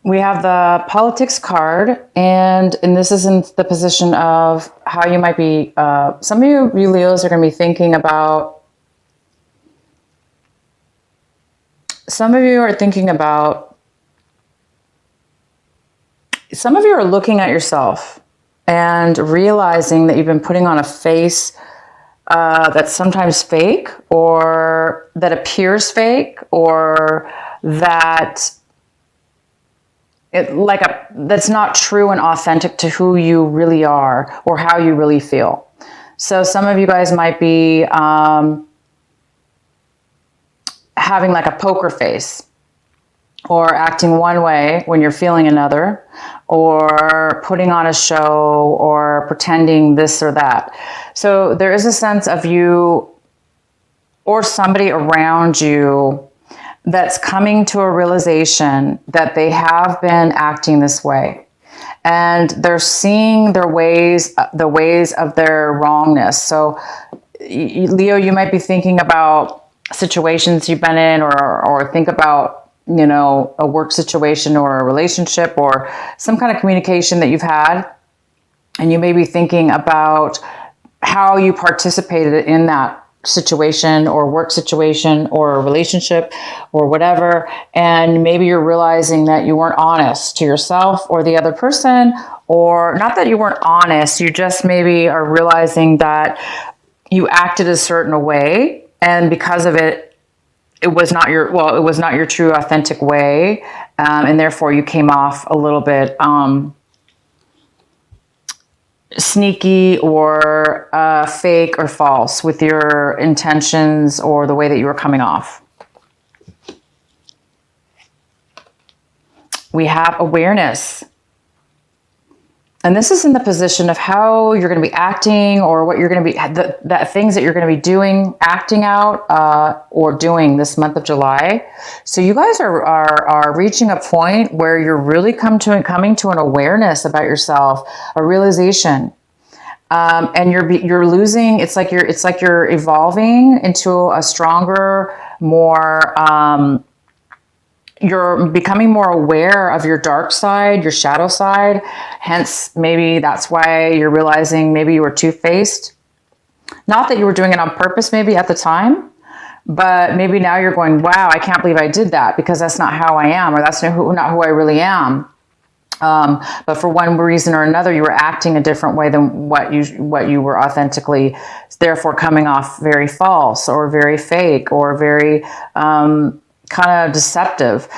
We have the politics card, and this is in the position of how you might be, some of you Leos are going to be thinking about, some of you are looking at yourself and realizing that you've been putting on a face that's sometimes fake, or that appears fake, or that that's not true and authentic to who you really are or how you really feel. So some of you guys might be having like a poker face, or acting one way when you're feeling another, or putting on a show, or pretending this or that. So there is a sense of you or somebody around you that's coming to a realization that they have been acting this way, and they're seeing the ways of their wrongness. So Leo, you might be thinking about situations you've been in, or think about, a work situation or a relationship or some kind of communication that you've had. And you may be thinking about how you participated in that situation or work situation or a relationship or whatever. And maybe you're realizing that you weren't honest to yourself or the other person, or not that you weren't honest. You just maybe are realizing that you acted a certain way, and because of it, it was not your true authentic way. And therefore you came off a little bit, sneaky or fake or false with your intentions or the way that you were coming off. We have awareness. And this is in the position of how you're going to be acting, or what you're going to be, that things that you're going to be doing, acting out, or doing this month of July. So you guys are reaching a point where you're really coming to an awareness about yourself, a realization, and you're losing. It's like you're evolving into a stronger, more. You're becoming more aware of your dark side, your shadow side. Hence, maybe that's why you're realizing maybe you were two-faced. Not that you were doing it on purpose maybe at the time, but maybe now you're going, wow, I can't believe I did that, because that's not how I am, or that's not who I really am. But for one reason or another, you were acting a different way than what you were authentically, therefore coming off very false or very fake or very kind of deceptive.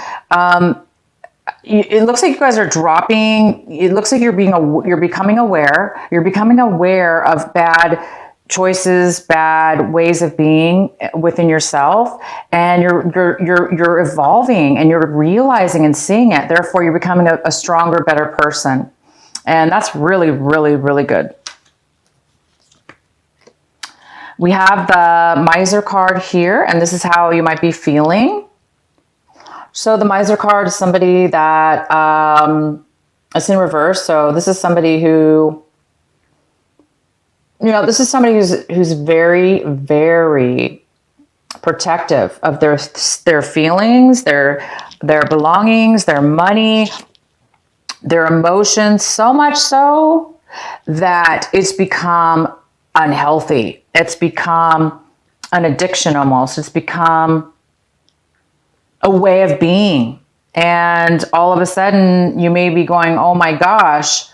It looks like you guys are dropping. It looks like you're becoming aware. You're becoming aware of bad choices, bad ways of being within yourself, and you're evolving, and you're realizing and seeing it. Therefore, you're becoming a stronger, better person, and that's really, really, really good. We have the Miser card here, and this is how you might be feeling. So the Miser card is somebody that it's in reverse. So this is somebody who, who's very, very protective of their feelings, their belongings, their money, their emotions, so much so that it's become unhealthy. It's become an addiction almost. It's become a way of being. And all of a sudden you may be going, oh my gosh,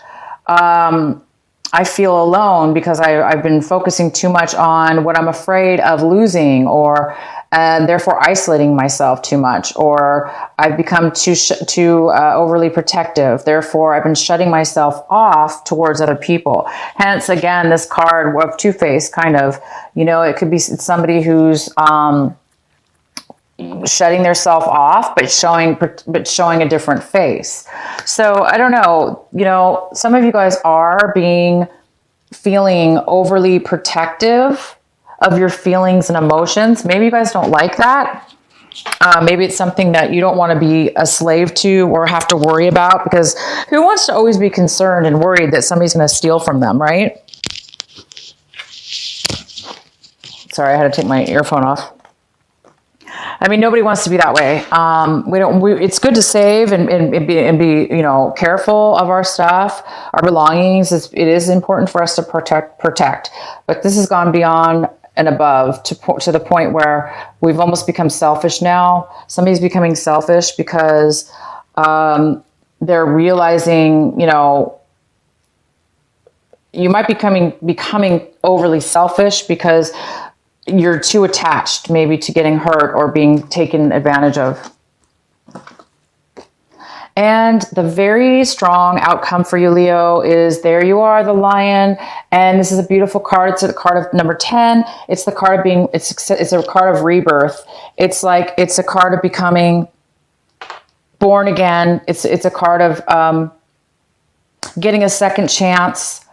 I feel alone because I've been focusing too much on what I'm afraid of losing, or therefore isolating myself too much, or I've become too overly protective. Therefore, I've been shutting myself off towards other people. Hence, again, this card of two-faced kind of, it could be somebody who's shutting their self off, but showing a different face. So I don't know, some of you guys are feeling overly protective of your feelings and emotions. Maybe you guys don't like that. Maybe it's something that you don't want to be a slave to or have to worry about, because who wants to always be concerned and worried that somebody's going to steal from them, right? Sorry, I had to take my earphone off. I mean, nobody wants to be that way. It's good to save and be, you know, careful of our stuff, our belongings. It is important for us to protect. But this has gone beyond and above to the point where we've almost become selfish now. Somebody's becoming selfish because they're realizing, you know, you might be becoming overly selfish because you're too attached maybe to getting hurt or being taken advantage of. And the very strong outcome for you, Leo, is there you are, the lion. And this is a beautiful card. It's a card of number 10. It's the card of being, it's a card of rebirth. It's like, it's a card of becoming born again. It's a card of getting a second chance,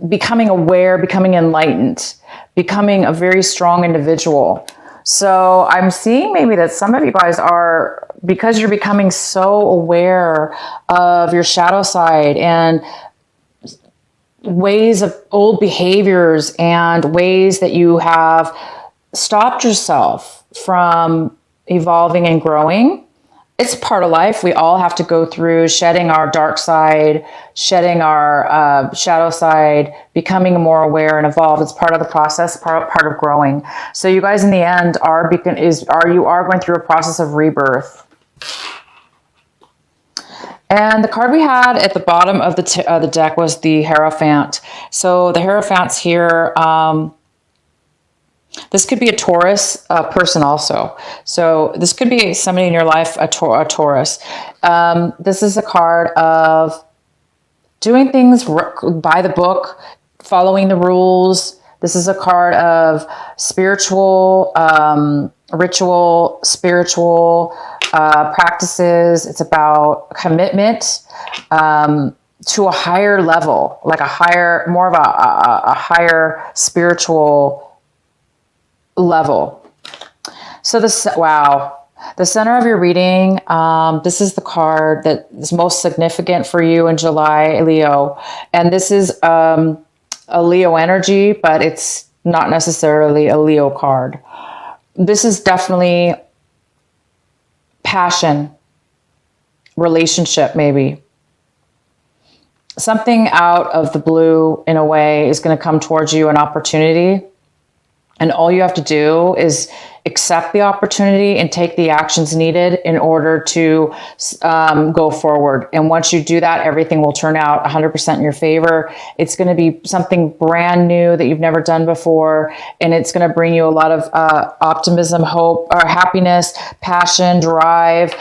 becoming aware, becoming enlightened, becoming a very strong individual. So I'm seeing maybe that some of you guys are, because you're becoming so aware of your shadow side and ways of old behaviors and ways that you have stopped yourself from evolving and growing. It's part of life. We all have to go through shedding our dark side, shedding our shadow side, becoming more aware and evolved. It's part of the process, part of growing. So you guys in the end are going through a process of rebirth. And the card we had at the bottom of the deck was the Hierophant. So the Hierophant's here. This could be a Taurus person also. So this could be somebody in your life, a Taurus. This is a card of doing things by the book, following the rules. This is a card of spiritual, ritual, spiritual practices. It's about commitment to a higher level, like more of a higher spiritual level. So the center of your reading, this is the card that is most significant for you in July, Leo. And this is a Leo energy, but it's not necessarily a Leo card. This is definitely passion, relationship, maybe. Something out of the blue, in a way, is going to come towards you, an opportunity. And all you have to do is accept the opportunity and take the actions needed in order to go forward. And once you do that, everything will turn out 100% in your favor. It's going to be something brand new that you've never done before. And it's going to bring you a lot of optimism, hope, or happiness, passion, drive,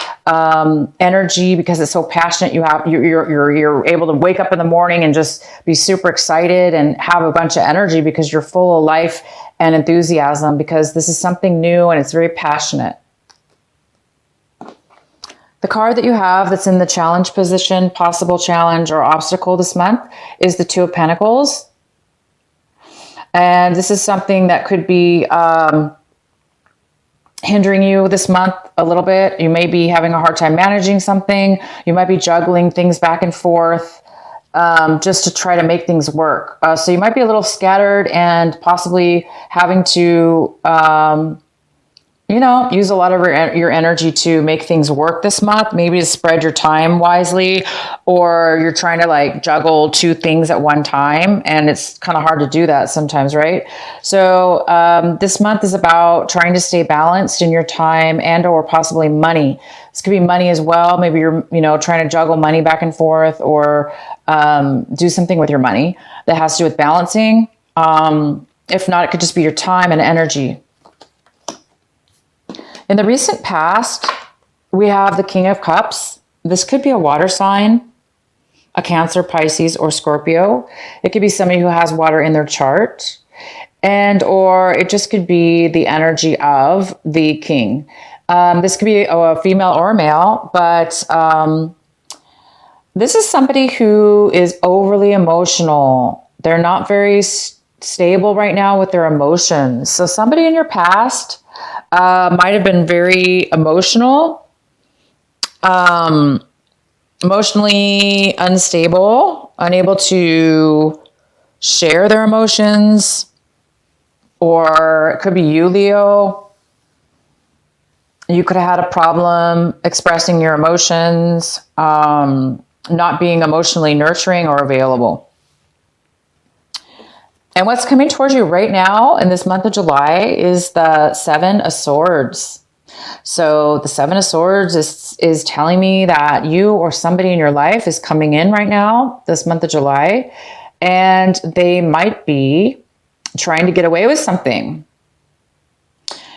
energy, because it's so passionate. You're able to wake up in the morning and just be super excited and have a bunch of energy because you're full of life and enthusiasm, because this is something new and it's very passionate. The card that you have that's in the challenge position, possible challenge or obstacle this month, is the Two of Pentacles. And this is something that could be hindering you this month a little bit. You may be having a hard time managing something. You might be juggling things back and forth. Just to try to make things work. So you might be a little scattered and possibly having to, use a lot of your energy to make things work this month, maybe to spread your time wisely, or you're trying to juggle two things at one time. And it's kind of hard to do that sometimes, right? So this month is about trying to stay balanced in your time and or possibly money. This could be money as well. Maybe you're, trying to juggle money back and forth, or do something with your money that has to do with balancing. If not, it could just be your time and energy. In the recent past, we have the King of Cups. This could be a water sign, a Cancer, Pisces, or Scorpio. It could be somebody who has water in their chart, or it just could be the energy of the king. This could be a female or a male, but this is somebody who is overly emotional. They're not very stable right now with their emotions. So somebody in your past might have been very emotional, emotionally unstable, unable to share their emotions. Or it could be you, Leo. You could have had a problem expressing your emotions, not being emotionally nurturing or available. And what's coming towards you right now in this month of July is the Seven of Swords. So the Seven of Swords is telling me that you or somebody in your life is coming in right now, this month of July, and they might be trying to get away with something.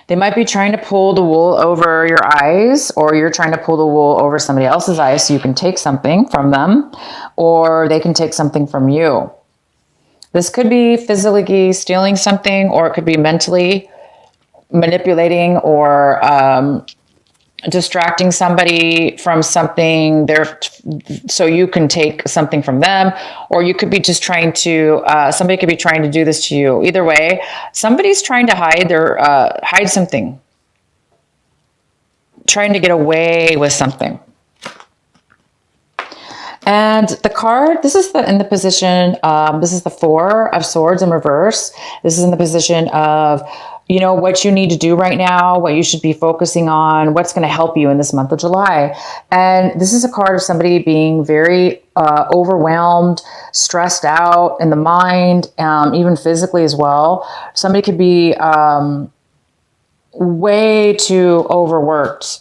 They might be trying to pull the wool over your eyes, or you're trying to pull the wool over somebody else's eyes so you can take something from them, or they can take something from you. This could be physically stealing something, or it could be mentally manipulating or distracting somebody from something there so you can take something from them, or you could be just trying to somebody could be trying to do this to you. Either way, somebody's trying to hide something, trying to get away with something. And the card, this is in the position, this is the Four of Swords in reverse. This is in the position of, you know, what you need to do right now, what you should be focusing on, what's going to help you in this month of July. And this is a card of somebody being very overwhelmed, stressed out in the mind, even physically as well. Somebody could be way too overworked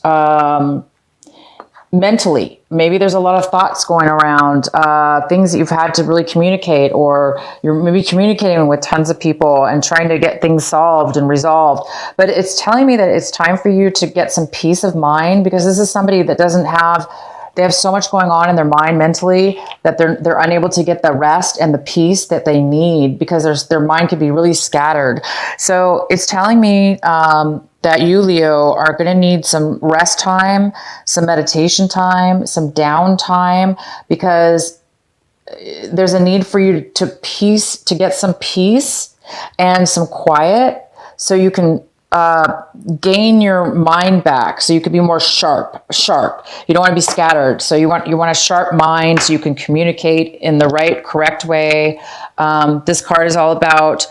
mentally. Maybe there's a lot of thoughts going around, things that you've had to really communicate, or you're maybe communicating with tons of people and trying to get things solved and resolved. But it's telling me that it's time for you to get some peace of mind, because this is somebody that they have so much going on in their mind mentally that they're unable to get the rest and the peace that they need, because their mind could be really scattered. So it's telling me that you, Leo, are going to need some rest time, some meditation time, some downtime, because there's a need for you to get some peace and some quiet so you can gain your mind back, so you could be more sharp. You don't want to be scattered. So you want a sharp mind so you can communicate in the right, correct way. This card is all about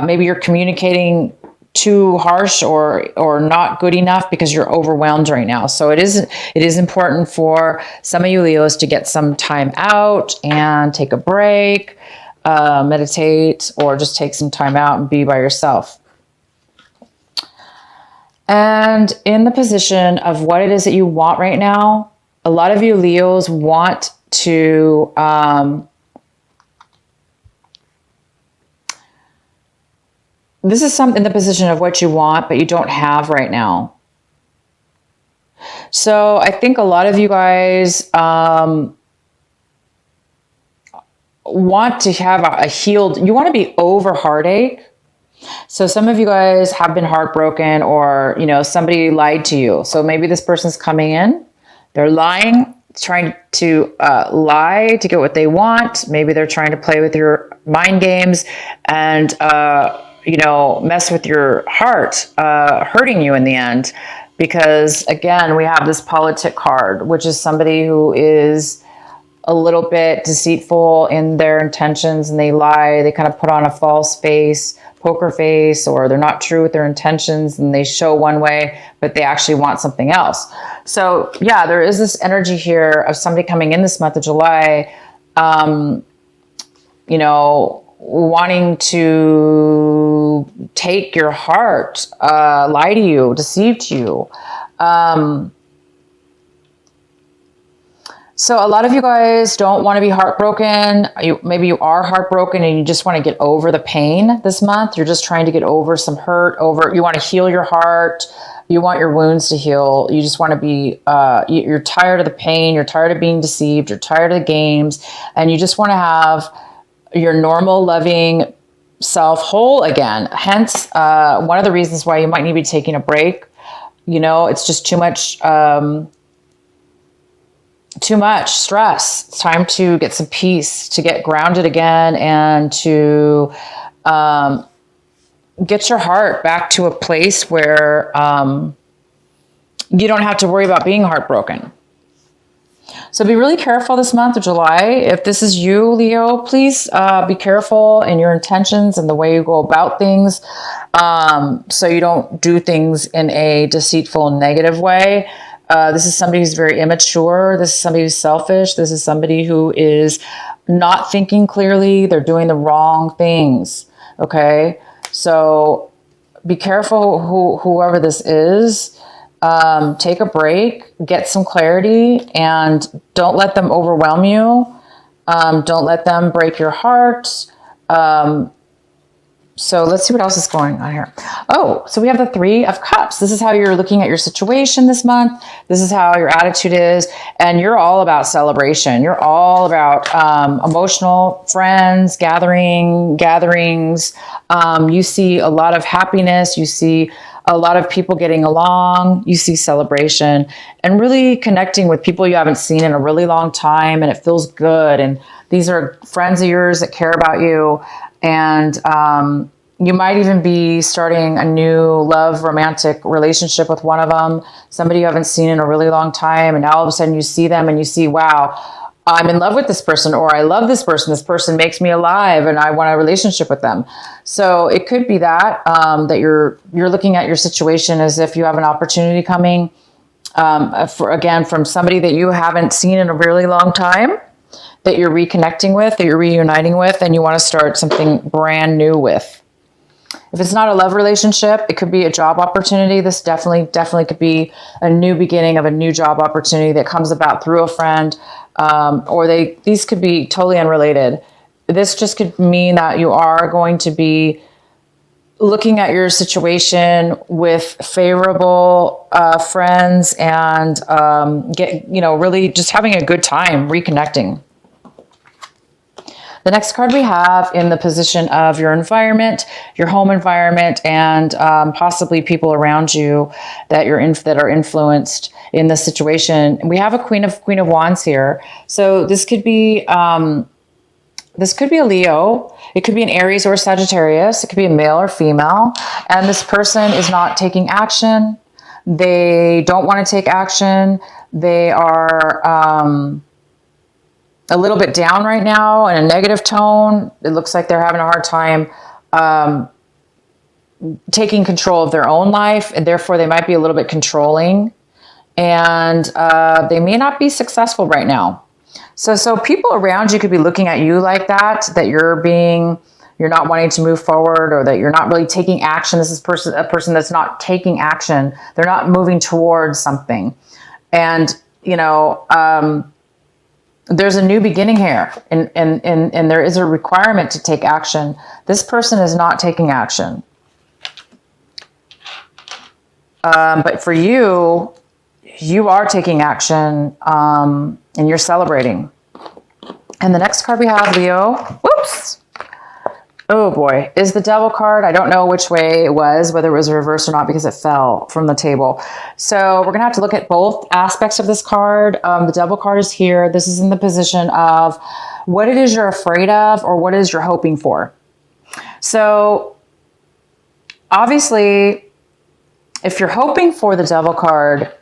maybe you're communicating too harsh or not good enough because you're overwhelmed right now. So it is important for some of you Leos to get some time out and take a break, meditate, or just take some time out and be by yourself. And in the position of what it is that you want right now, a lot of you Leos want to this is in the position of what you want, but you don't have right now. So I think a lot of you guys want to have a healed, you want to be over heartache. So some of you guys have been heartbroken, or, you know, somebody lied to you. So maybe this person's coming in, they're lying, trying to lie to get what they want. Maybe they're trying to play with your mind games and, you know, mess with your heart, hurting you in the end. Because again, we have this politic card, which is somebody who is a little bit deceitful in their intentions, and they lie, they kind of put on a false face, poker face, or they're not true with their intentions and they show one way, but they actually want something else. So yeah, there is this energy here of somebody coming in this month of July, you know, wanting to take your heart, lie to you, deceive you. So a lot of you guys don't want to be heartbroken. Maybe you are heartbroken and you just want to get over the pain this month. You're just trying to get over some hurt, you want to heal your heart. You want your wounds to heal. You just want to be, you're tired of the pain. You're tired of being deceived. You're tired of the games. And you just want to have your normal, loving self whole again. Hence, one of the reasons why you might need to be taking a break. You know, it's just too much stress. It's time to get some peace, to get grounded again, and to get your heart back to a place where you don't have to worry about being heartbroken. So be really careful this month of July. If this is you, Leo, please be careful in your intentions and the way you go about things, so you don't do things in a deceitful, negative way. This is somebody who's very immature. This is somebody who's selfish. This is somebody who is not thinking clearly. They're doing the wrong things. Okay? So be careful whoever this is. Take a break, get some clarity, and don't let them overwhelm you. Don't let them break your heart. So let's see what else is going on here. Oh, so we have the Three of Cups. This is how you're looking at your situation this month. This is how your attitude is. And you're all about celebration. You're all about emotional friends, gatherings. You see a lot of happiness. You see a lot of people getting along. You see celebration and really connecting with people you haven't seen in a really long time. And it feels good. And these are friends of yours that care about you. And you might even be starting a new love romantic relationship with one of them, somebody you haven't seen in a really long time. And now all of a sudden you see them and you see, wow, I'm in love with this person, or I love this person. This person makes me alive and I want a relationship with them. So it could be that, that you're looking at your situation as if you have an opportunity coming, from somebody that you haven't seen in a really long time, that you're reconnecting with, that you're reuniting with, and you want to start something brand new with. If it's not a love relationship, it could be a job opportunity. This definitely could be a new beginning of a new job opportunity that comes about through a friend, these could be totally unrelated. This just could mean that you are going to be looking at your situation with favorable friends and really just having a good time reconnecting. The next card we have in the position of your environment, your home environment, and possibly people around you that are influenced in this situation. We have a Queen of Wands here. So this could be a Leo. It could be an Aries or a Sagittarius. It could be a male or female. And this person is not taking action. They don't want to take action. They are a little bit down right now in a negative tone. It looks like they're having a hard time taking control of their own life, and therefore they might be a little bit controlling, and they may not be successful right now. So people around you could be looking at you like that you're not wanting to move forward, or that you're not really taking action. This is a person that's not taking action. They're not moving towards something. And, there's a new beginning here, and there is a requirement to take action. This person is not taking action. But for you, you are taking action, and you're celebrating. And the next card we have, Leo, whoops. Oh boy, is the Devil card. I don't know which way it was, whether it was reversed or not, because it fell from the table. So we're going to have to look at both aspects of this card. The Devil card is here. This is in the position of what it is you're afraid of, or what it is you're hoping for. So obviously, if you're hoping for the Devil card,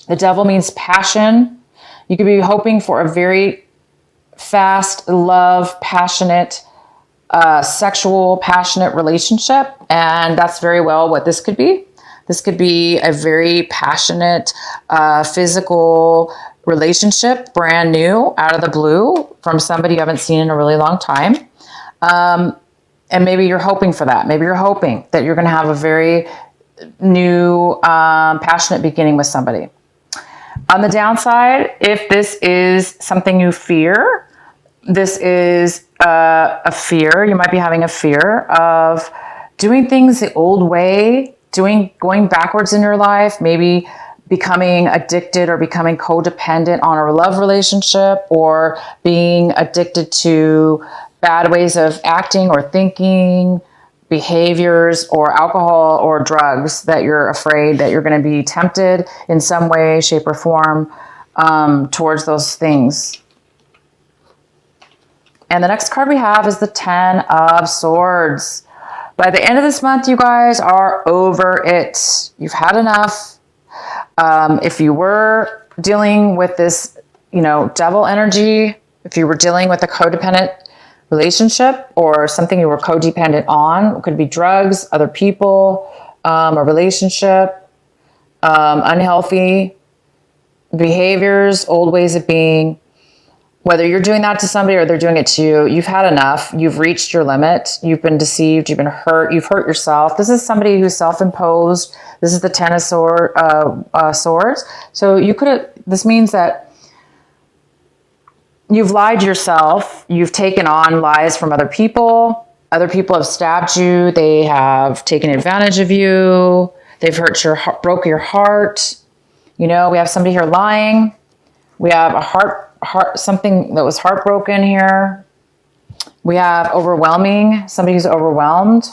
the Devil means passion. You could be hoping for a very fast, passionate, sexual, passionate relationship. And that's very well what this could be. This could be a very passionate, physical relationship, brand new, out of the blue, from somebody you haven't seen in a really long time. And maybe you're hoping for that. Maybe you're hoping that you're going to have a very new, passionate beginning with somebody. On the downside, if this is something you fear, this is a fear. You might be having a fear of doing things the old way, going backwards in your life, maybe becoming addicted or becoming codependent on a love relationship, or being addicted to bad ways of acting or thinking, behaviors, or alcohol or drugs, that you're afraid that you're going to be tempted in some way, shape, or form towards those things. And the next card we have is the Ten of Swords. By the end of this month, you guys are over it. You've had enough. If you were dealing with this devil energy, if you were dealing with a codependent relationship or something you were codependent on. It could be drugs, other people, a relationship, unhealthy behaviors, old ways of being. Whether you're doing that to somebody or they're doing it to you, you've had enough. You've reached your limit. You've been deceived. You've been hurt. You've hurt yourself. This is somebody who's self-imposed. This is the Ten of Swords. So this means that you've lied to yourself. You've taken on lies from other people. Other people have stabbed you. They have taken advantage of you. They've hurt your heart, broke your heart. We have somebody here lying. We have something that was heartbroken here. We have overwhelming, somebody who's overwhelmed.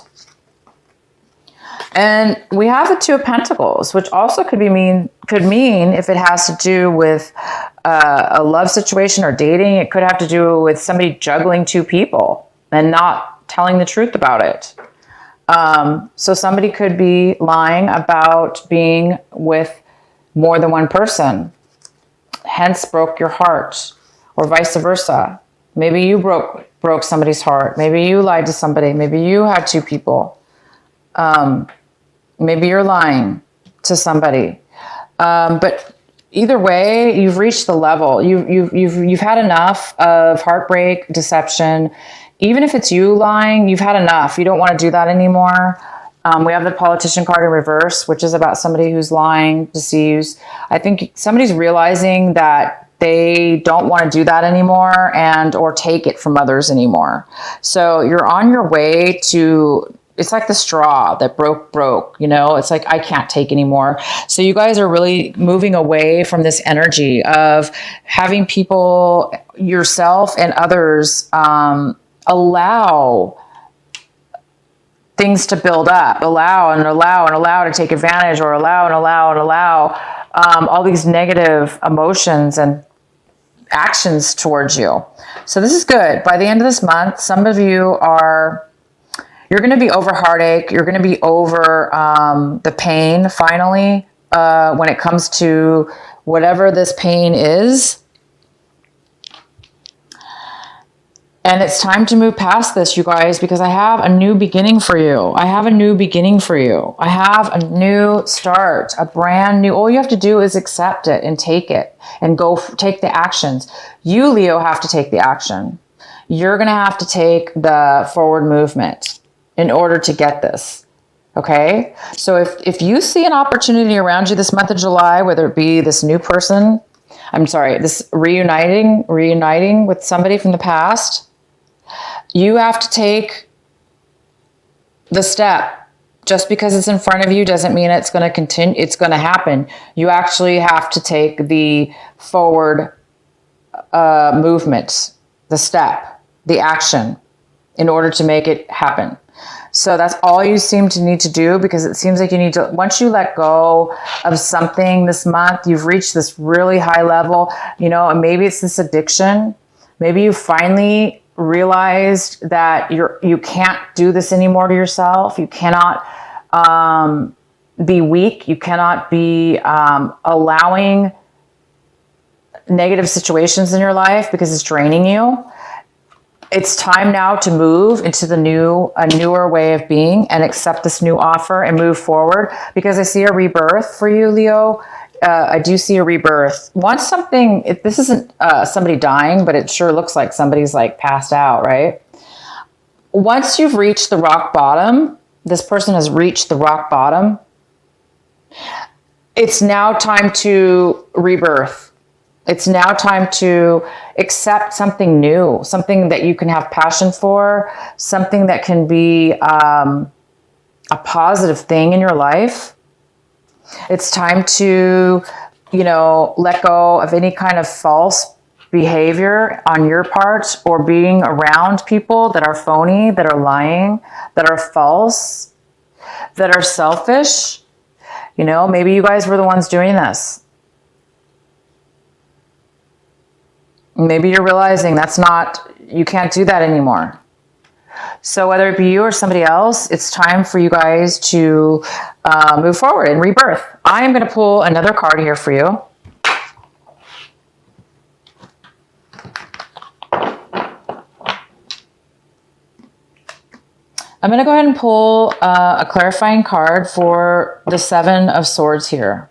And we have the Two of Pentacles, which also could mean if it has to do with a love situation or dating, it could have to do with somebody juggling two people and not telling the truth about it. So somebody could be lying about being with more than one person, hence broke your heart, or vice versa. Maybe you broke somebody's heart. Maybe you lied to somebody. Maybe you had two people. Maybe you're lying to somebody. But either way, you've reached the level. You've had enough of heartbreak, deception. Even if it's you lying, you've had enough. You don't want to do that anymore. We have the Politician card in reverse, which is about somebody who's lying, deceives. I think somebody's realizing that they don't want to do that anymore or take it from others anymore. So you're on your way to, it's like the straw that broke, it's like, I can't take anymore. So you guys are really moving away from this energy of having people, yourself and others, allow things to build up, allow to take advantage, or allow all these negative emotions and actions towards you. So this is good. By the end of this month, some of you you're going to be over heartache. You're going to be over the pain finally when it comes to whatever this pain is. And it's time to move past this, you guys, because I have a new beginning for you. I have a new beginning for you. I have a new start, a brand new. All you have to do is accept it and take it and go take the actions. You, Leo, have to take the action. You're going to have to take the forward movement in order to get this. Okay? So if you see an opportunity around you this month of July, whether it be this new person, this reuniting with somebody from the past, you have to take the step. Just because it's in front of you doesn't mean it's going to continue. It's going to happen. You actually have to take the forward movement, the step, the action in order to make it happen. So that's all you seem to need to do, because it seems like you need to, once you let go of something this month, you've reached this really high level, and maybe it's this addiction. Maybe you finally realized that you can't do this anymore to yourself. You cannot be weak. You cannot be allowing negative situations in your life because it's draining you. It's time now to move into a newer way of being and accept this new offer and move forward, because I see a rebirth for you, Leo. I do see a rebirth. This isn't somebody dying, but it sure looks like somebody's like passed out, right? Once you've reached the rock bottom, this person has reached the rock bottom. It's now time to rebirth. It's now time to accept something new, something that you can have passion for, something that can be a positive thing in your life. It's time to, let go of any kind of false behavior on your part, or being around people that are phony, that are lying, that are false, that are selfish. Maybe you guys were the ones doing this. Maybe you're realizing you can't do that anymore. So whether it be you or somebody else, it's time for you guys to move forward and rebirth. I am going to pull another card here for you. I'm going to go ahead and pull a clarifying card for the Seven of Swords here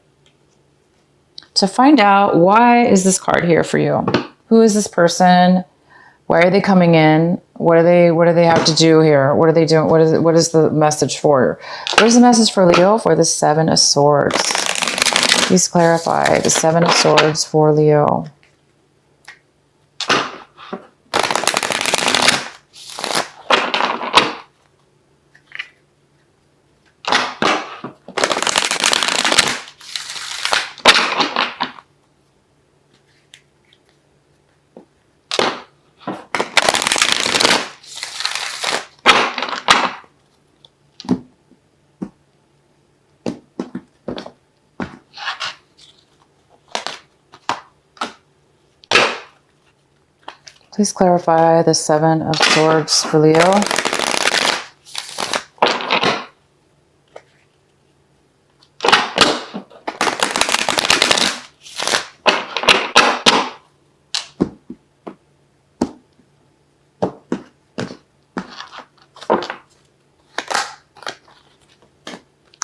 to find out, why is this card here for you? Who is this person? Why are they coming in? What do they have to do here? What are they doing? What is the message for? What is the message for Leo for the Seven of Swords? Please clarify the Seven of Swords for Leo. Please clarify the Seven of Swords for Leo.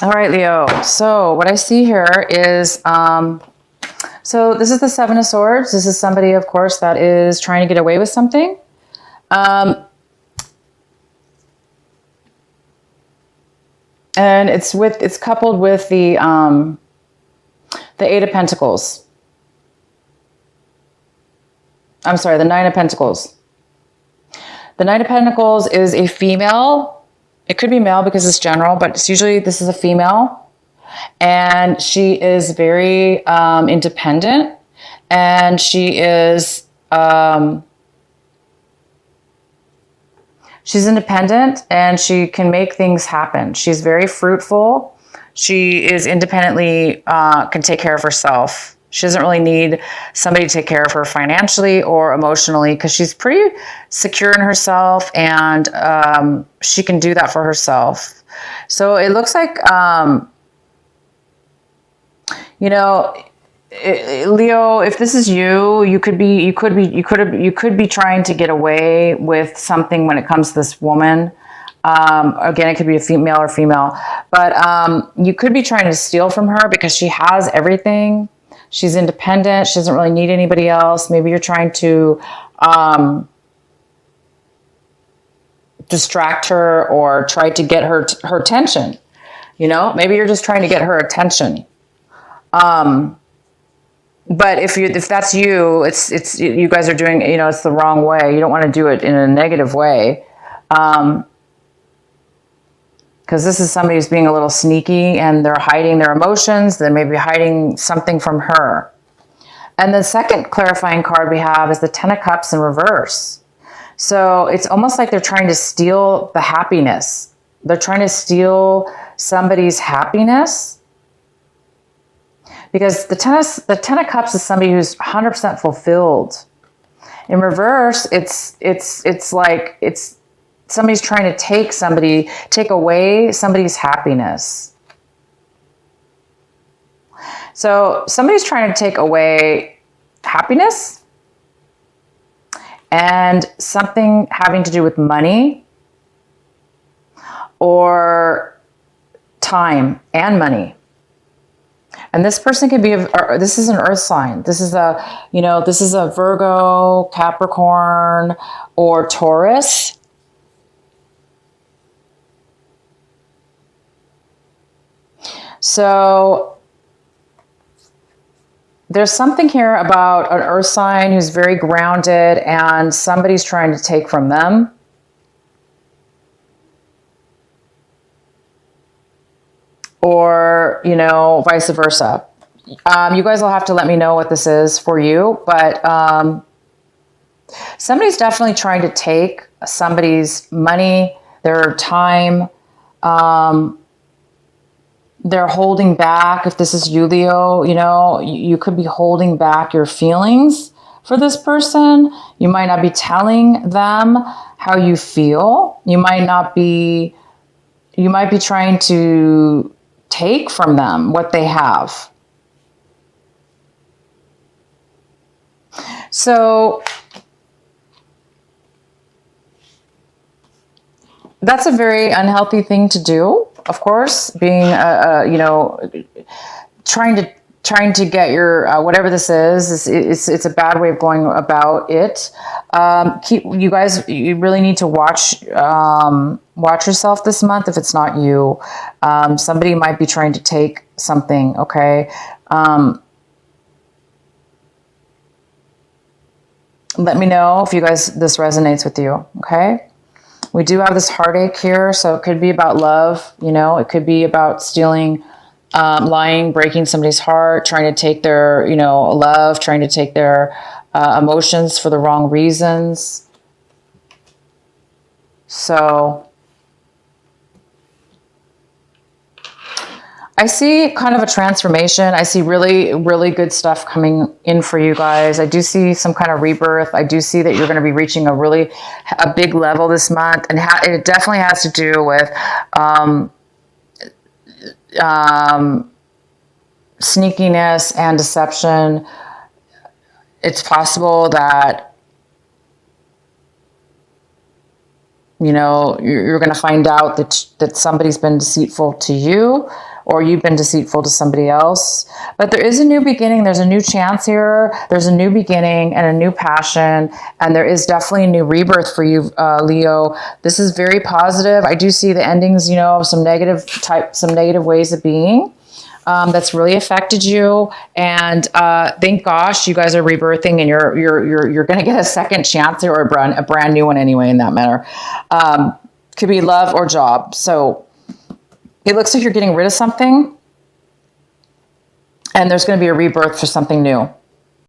All right, Leo. So what I see here is, so this is the Seven of Swords. This is somebody, of course, that is trying to get away with something. And it's coupled with the Eight of Pentacles. I'm sorry, the Nine of Pentacles. The Nine of Pentacles is a female. It could be male because it's general, but it's usually, this is a female. And she is very independent, and she is she's independent, and she can make things happen. She's very fruitful. She is independently can take care of herself. She doesn't really need somebody to take care of her financially or emotionally, because she's pretty secure in herself, and she can do that for herself. So it looks like you know, Leo, if this is you, you could be trying to get away with something when it comes to this woman. Again, it could be a female or female, but you could be trying to steal from her because she has everything. She's independent. She doesn't really need anybody else. Maybe you're trying to distract her or try to get her attention. You know, maybe you're just trying to get her attention. But if that's you, it's you guys are doing, you know, it's the wrong way. You don't want to do it in a negative way. Because this is somebody who's being a little sneaky, and they're hiding their emotions. They may be hiding something from her. And the second clarifying card we have is the Ten of Cups in reverse. So it's almost like they're trying to steal the happiness. They're trying to steal somebody's happiness. Because the Ten of Cups is somebody who's 100% fulfilled. In reverse, it's like somebody's trying to take away somebody's happiness. So somebody's trying to take away happiness and something having to do with money or time and money. And this person could be, this is an earth sign. This is this is a Virgo, Capricorn, or Taurus. So there's something here about an earth sign who's very grounded, and somebody's trying to take from them. Or, you know, vice versa. You guys will have to let me know what this is for you, but somebody's definitely trying to take somebody's money, their time. They're holding back. If this is you, Leo, you know, you could be holding back your feelings for this person. You might not be telling them how you feel. You might be trying to take from them what they have. So that's a very unhealthy thing to do, of course, being, you know, trying to get your, whatever this is, it's a bad way of going about it. You guys, you really need to watch yourself this month. If it's not you, somebody might be trying to take something. Okay. Let me know if you guys, this resonates with you. Okay. We do have this heartache here. So it could be about love, you know, it could be about stealing, lying, breaking somebody's heart, trying to take their, you know, love, trying to take their emotions for the wrong reasons. So I see kind of a transformation. I see really, really good stuff coming in for you guys. I do see some kind of rebirth. I do see that you're going to be reaching a big level this month. And it definitely has to do with sneakiness and deception. It's possible that, you know, you're going to find out that somebody's been deceitful to you, or you've been deceitful to somebody else. But there is a new beginning. There's a new chance here. There's a new beginning and a new passion. And there is definitely a new rebirth for you, Leo. This is very positive. I do see the endings, you know, of some negative ways of being. That's really affected you, and thank gosh you guys are rebirthing, and you're going to get a second chance, or a brand new one anyway. In that matter, could be love or job. So it looks like you're getting rid of something, and there's going to be a rebirth for something new.